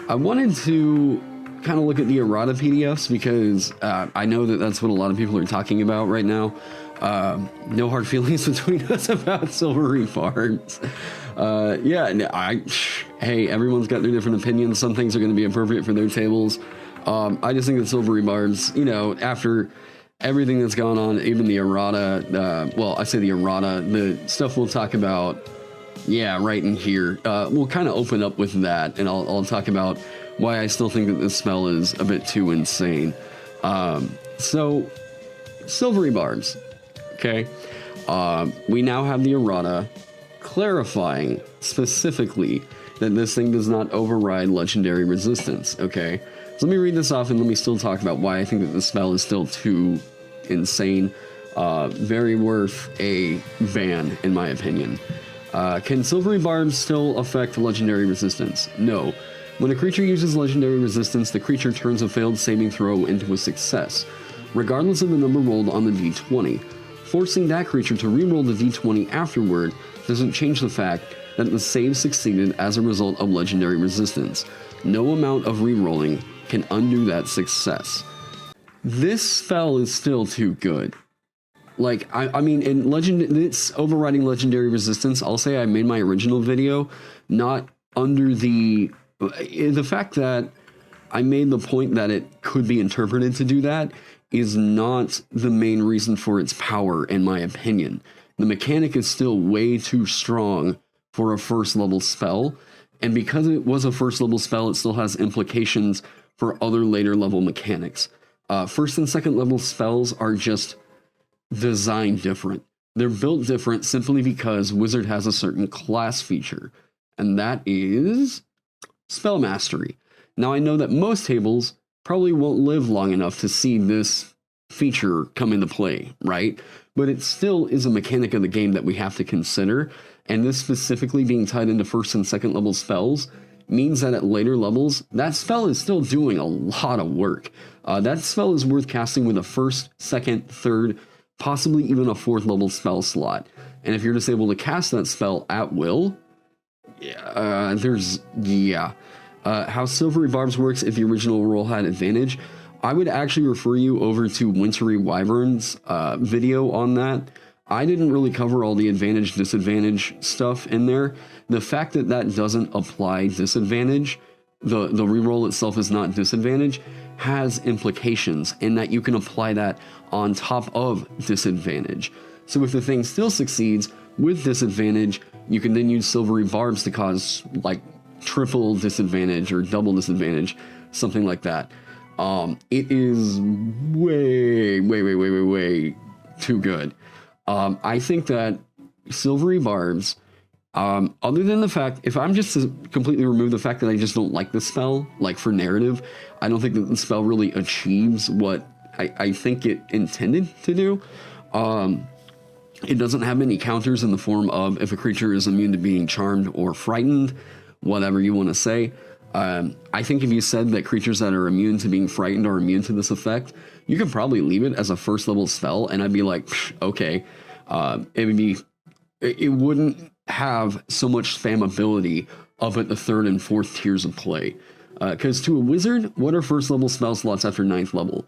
I wanted to kind of look at the Errata PDFs because I know that that's what a lot of people are talking about right now. No hard feelings between us about Silvery Barbs. Hey, everyone's got their different opinions. Some things are going to be appropriate for their tables. I just think that Silvery Barbs, you know, after everything that's gone on, even the Errata, I say the Errata, the stuff we'll talk about, right in here. We'll kind of open up with that, and I'll talk about why I still think that this spell is a bit too insane. So, Silvery Barbs, okay? We now have the Errata clarifying specifically that this thing does not override legendary resistance, okay? So let me read this off and let me still talk about why I think that this spell is still too insane. Very worth a ban, in my opinion. Can Silvery Barbs still affect legendary resistance? No. When a creature uses legendary resistance, the creature turns a failed saving throw into a success, regardless of the number rolled on the d20. Forcing that creature to re-roll the d20 afterward doesn't change the fact that the save succeeded as a result of legendary resistance. No amount of re-rolling can undo that success. This spell is still too good. Like, I mean, in it's overriding legendary resistance. I'll say I made my original video not under the fact that I made the point that it could be interpreted to do that is not the main reason for its power, in my opinion. The mechanic is still way too strong for a first level spell, and because it was a first level spell, it still has implications for other later level mechanics. First and second level spells are just designed different. They're built different simply because Wizard has a certain class feature, and that is spell mastery. Now, I know that most tables probably won't live long enough to see this feature come into play, right? But it still is a mechanic of the game that we have to consider, and this specifically being tied into first and second level spells means that at later levels, that spell is still doing a lot of work. That spell is worth casting with a first, second, third, possibly even a fourth level spell slot. And if you're just able to cast that spell at will, how Silvery Barbs works if the original roll had advantage, I would actually refer you over to Wintry Wyvern's video on that. I didn't really cover all the advantage disadvantage stuff in there. The fact that that doesn't apply disadvantage, the reroll itself is not disadvantage, has implications in that you can apply that on top of disadvantage. So if the thing still succeeds with disadvantage, you can then use Silvery Barbs to cause like triple disadvantage or double disadvantage, something like that. It is way too good. I think that Silvery Barbs, other than the fact, if I'm just to completely remove the fact that I just don't like the spell, like for narrative, I don't think that the spell really achieves what I think it intended to do. It doesn't have any counters in the form of if a creature is immune to being charmed or frightened, whatever you want to say. I think if you said that creatures that are immune to being frightened are immune to this effect, you could probably leave it as a first level spell, and I'd be like, okay. It wouldn't have so much spammability up at the third and fourth tiers of play. Because to a wizard, what are first level spell slots after 9th level?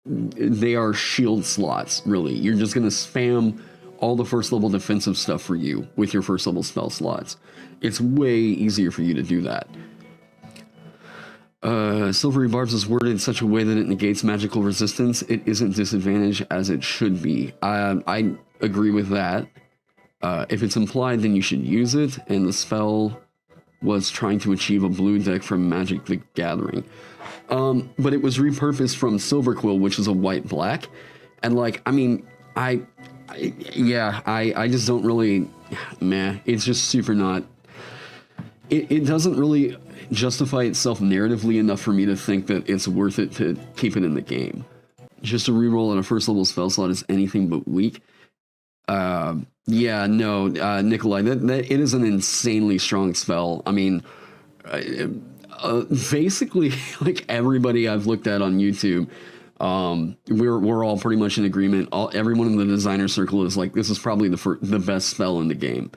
They are shield slots, really. You're just going to spam all the first level defensive stuff for you with your first level spell slots. It's way easier for you to do that. Silvery Barbs is worded in such a way that it negates magical resistance. It isn't disadvantaged as it should be. I agree with that. If it's implied, then you should use it, and the spell was trying to achieve a blue deck from Magic the Gathering. But it was repurposed from Silver Quill, which is a white-black, and like, I mean, I just don't really, it's just super not, it doesn't really justify itself narratively enough for me to think that it's worth it to keep it in the game. Just a reroll on a first level spell slot is anything but weak. Nikolai, that it is an insanely strong spell. I mean, basically, like everybody I've looked at on YouTube, we're all pretty much in agreement. Everyone in the designer circle is like, this is probably the best spell in the game.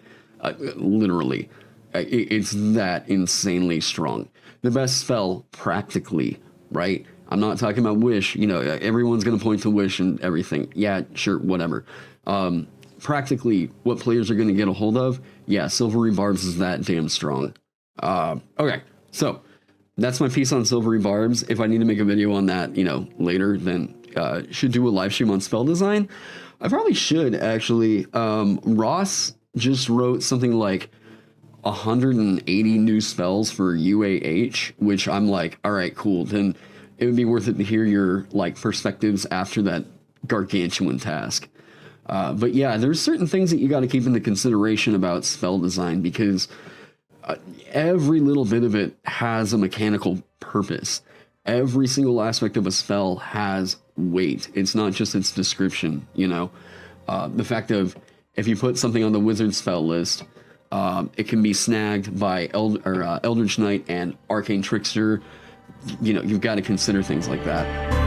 Literally. It's that insanely strong. the best spell practically, right? I'm not talking about Wish. You know, everyone's going to point to Wish and everything. Yeah, sure, whatever. Practically, what players are going to get a hold of, yeah, Silvery Barbs is that damn strong. Okay, so that's my piece on Silvery Barbs. If I need to make a video on that, you know, later, then should do a live stream on spell design. I probably should, actually. Ross just wrote something like 180 new spells for UAH, which I'm like, all right, cool. Then it would be worth it to hear your like perspectives after that gargantuan task. But yeah, there's certain things that you got to keep into consideration about spell design, because every little bit of it has a mechanical purpose. Every single aspect of a spell has weight. It's not just its description, you know. The fact of, if you put something on the wizard spell list, it can be snagged by Eldritch Knight and Arcane Trickster. You know, you've got to consider things like that.